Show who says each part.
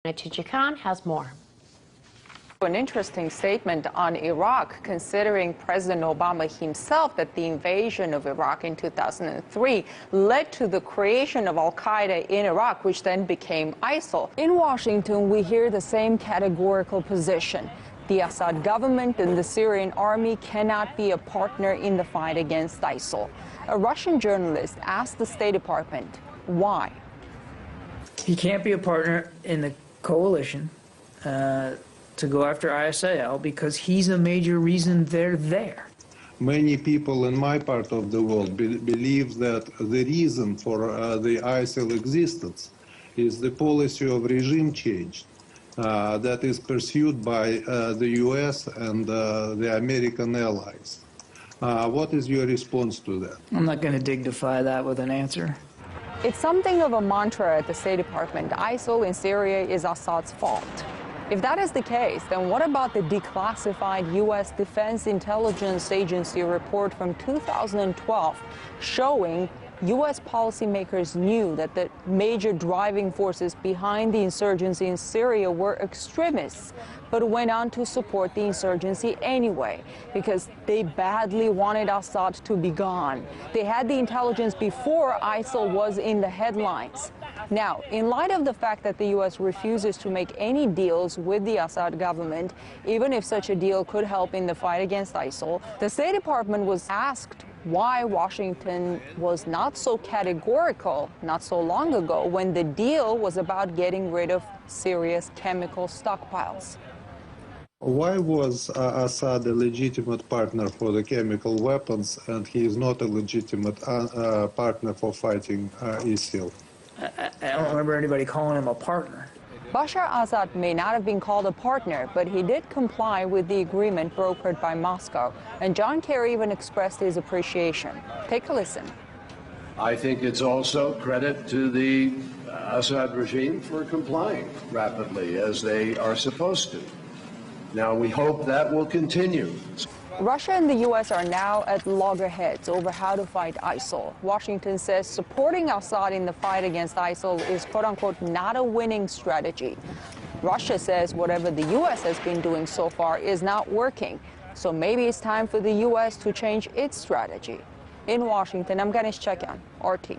Speaker 1: Natija Khan has more.
Speaker 2: An interesting statement on Iraq, considering President Obama himself that the invasion of Iraq in 2003 led to the creation of al-Qaeda in Iraq, which then became ISIL. In Washington, we hear the same categorical position. The Assad government and the Syrian army cannot be a partner in the fight against ISIL. A Russian journalist asked the State Department why.
Speaker 3: He can't be a partner in the coalition to go after ISIL because he's a major reason they're there.
Speaker 4: Many people in my part of the world believe that the reason for the ISIL existence is the policy of regime change that is pursued by the US and the American allies. What is your response to that?
Speaker 3: I'm not going to dignify that with an answer.
Speaker 2: It's something of a mantra at the State Department. ISIL in Syria is Assad's fault. If that is the case, then what about the declassified U.S. Defense Intelligence Agency report from 2012 showing U.S. policymakers knew that the major driving forces behind the insurgency in Syria were extremists, but went on to support the insurgency anyway because they badly wanted Assad to be gone. They had the intelligence before ISIL was in the headlines. Now, in light of the fact that the U.S. refuses to make any deals with the Assad government, even if such a deal could help in the fight against ISIL, the State Department was asked why Washington was not so categorical not so long ago when the deal was about getting rid of Syria's chemical stockpiles.
Speaker 4: Why was Assad a legitimate partner for the chemical weapons and he is not a legitimate partner for fighting ISIL?
Speaker 3: I don't remember anybody calling him a partner.
Speaker 2: Bashar Assad may not have been called a partner, but he did comply with the agreement brokered by Moscow. And John Kerry even expressed his appreciation. Take a listen.
Speaker 5: I think it's also credit to the Assad regime for complying rapidly, as they are supposed to. Now, we hope that will continue.
Speaker 2: Russia and the U.S. are now at loggerheads over how to fight ISIL. Washington says supporting Assad in the fight against ISIL is, quote-unquote, not a winning strategy. Russia says whatever the U.S. has been doing so far is not working. So maybe it's time for the U.S. to change its strategy. In Washington, I'm Ganesh Chekyan, RT.